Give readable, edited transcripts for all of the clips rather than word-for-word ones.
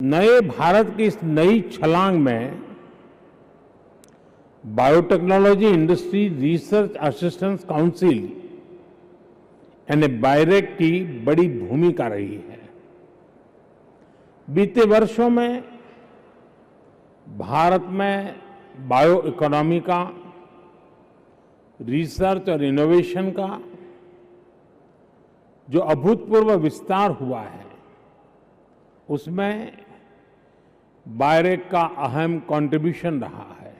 नए भारत की इस नई छलांग में biotechnology industry research assistance council यानी बायरेक की बड़ी भूमिका रही है। बीते वर्षों में भारत में बायो इकोनॉमी का, रिसर्च और इनोवेशन का जो अभूतपूर्व विस्तार हुआ है, उसमें बायरेक का अहम कंट्रीब्यूशन रहा है।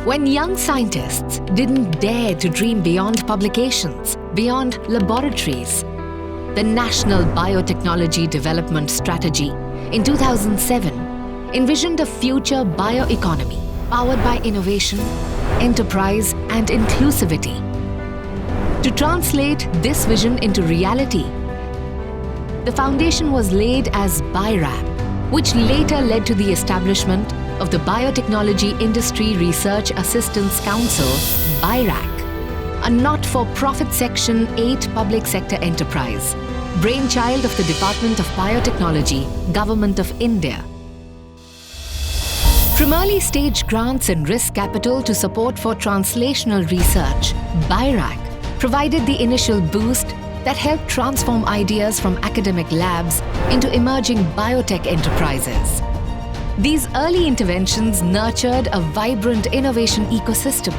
When young scientists didn't dare to dream beyond publications, beyond laboratories, the National Biotechnology Development Strategy in 2007 envisioned a future bioeconomy powered by innovation, enterprise and inclusivity. To translate this vision into reality, the foundation was laid as BIRAB, which later led to the establishment of the Biotechnology Industry Research Assistance Council, BIRAC, a not-for-profit Section 8 public sector enterprise, brainchild of the Department of Biotechnology, Government of India. From early stage grants and risk capital to support for translational research, BIRAC provided the initial boost that helped transform ideas from academic labs into emerging biotech enterprises. These early interventions nurtured a vibrant innovation ecosystem,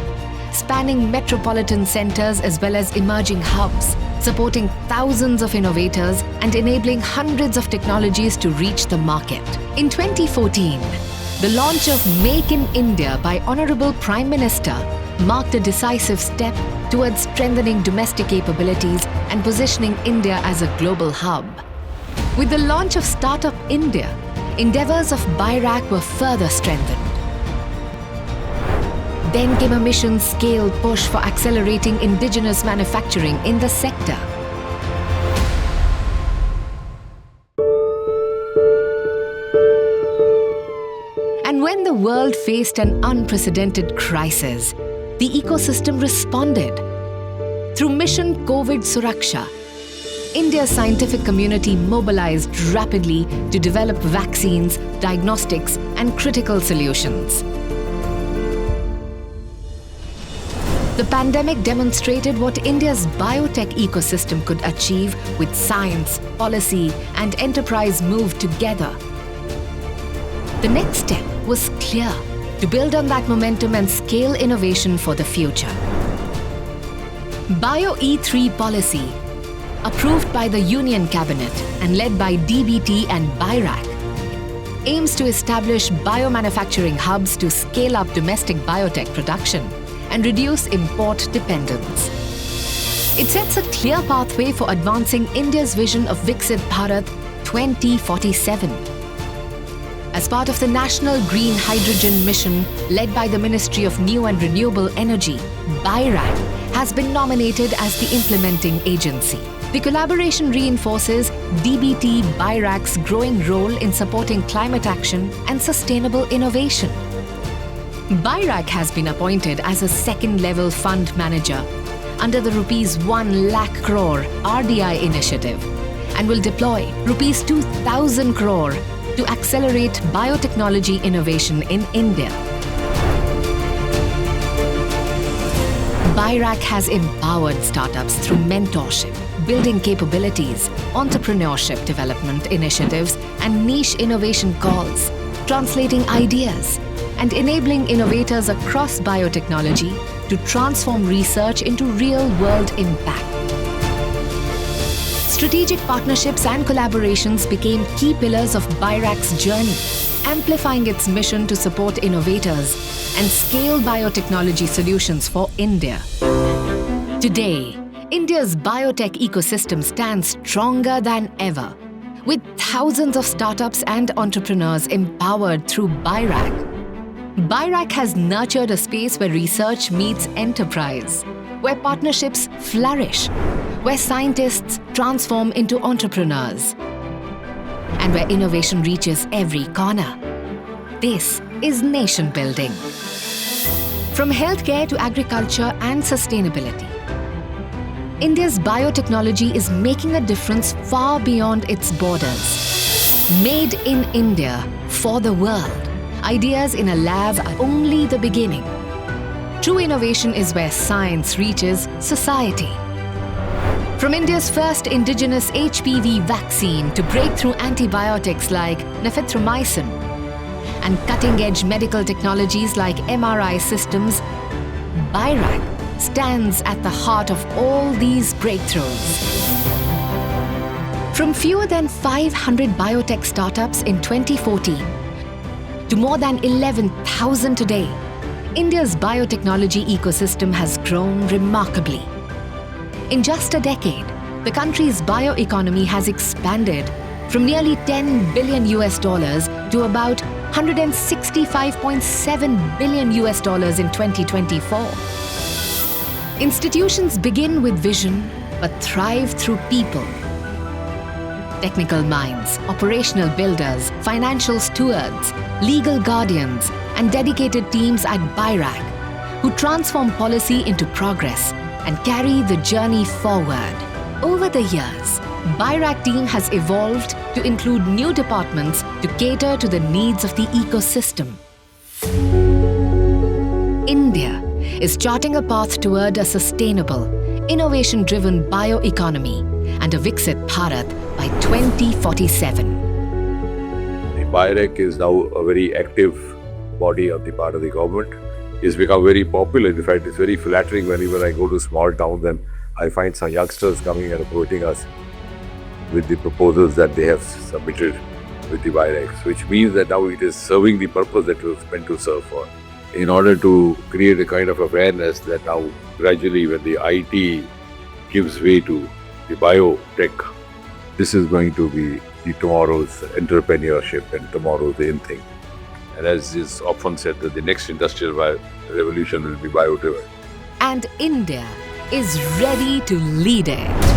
spanning metropolitan centers as well as emerging hubs, supporting thousands of innovators and enabling hundreds of technologies to reach the market. In 2014, the launch of Make in India by Honorable Prime Minister marked a decisive step towards strengthening domestic capabilities and positioning India as a global hub. With the launch of Startup India, endeavours of BIRAC were further strengthened. Then came a mission-scale push for accelerating indigenous manufacturing in the sector. And when the world faced an unprecedented crisis, the ecosystem responded. Through Mission COVID Suraksha, India's scientific community mobilized rapidly to develop vaccines, diagnostics, and critical solutions. The pandemic demonstrated what India's biotech ecosystem could achieve with science, policy, and enterprise moved together. The next step was clear: to build on that momentum and scale innovation for the future. Bio-E3 policy, approved by the Union Cabinet and led by DBT and BIRAC, aims to establish biomanufacturing hubs to scale up domestic biotech production and reduce import dependence. It sets a clear pathway for advancing India's vision of Viksit Bharat 2047. As part of the National Green Hydrogen Mission led by the Ministry of New and Renewable Energy, BIRAC has been nominated as the implementing agency. The collaboration reinforces DBT BIRAC's growing role in supporting climate action and sustainable innovation. BIRAC has been appointed as a second-level fund manager under the Rs 1 lakh crore RDI initiative and will deploy Rs 2,000 crore to accelerate biotechnology innovation in India. BIRAC has empowered startups through mentorship, building capabilities, entrepreneurship development initiatives, and niche innovation calls, translating ideas, and enabling innovators across biotechnology to transform research into real-world impact. Strategic partnerships and collaborations became key pillars of BIRAC's journey, amplifying its mission to support innovators and scale biotechnology solutions for India. Today, India's biotech ecosystem stands stronger than ever, with thousands of startups and entrepreneurs empowered through BIRAC. BIRAC has nurtured a space where research meets enterprise, where partnerships flourish, where scientists transform into entrepreneurs, and where innovation reaches every corner. This is nation building. From healthcare to agriculture and sustainability, India's biotechnology is making a difference far beyond its borders. Made in India for the world. Ideas in a lab are only the beginning. True innovation is where science reaches society. From India's first indigenous HPV vaccine to breakthrough antibiotics like nephithromycin and cutting-edge medical technologies like MRI systems, BIRAC stands at the heart of all these breakthroughs. From fewer than 500 biotech startups in 2014 to more than 11,000 today, India's biotechnology ecosystem has grown remarkably. In just a decade, the country's bioeconomy has expanded from nearly $10 billion to about $165.7 billion in 2024. Institutions begin with vision but thrive through people. Technical minds, operational builders, financial stewards, legal guardians, and dedicated teams at BIRAC who transform policy into progress and carry the journey forward. Over the years, BIRAC team has evolved to include new departments to cater to the needs of the ecosystem. India is charting a path toward a sustainable, innovation-driven bioeconomy and a Viksit Bharat by 2047. The BIRAC is now a very active body on the part of the government. It's become very popular. In fact, it's very flattering whenever I go to small towns and I find some youngsters coming and approaching us with the proposals that they have submitted with the BIRAC, which means that now it is serving the purpose that it was meant to serve for. In order to create a kind of awareness that now gradually when the IT gives way to the biotech, this is going to be the tomorrow's entrepreneurship and tomorrow's in thing. And as is often said, that the next industrial revolution will be bio-driven. And India is ready to lead it.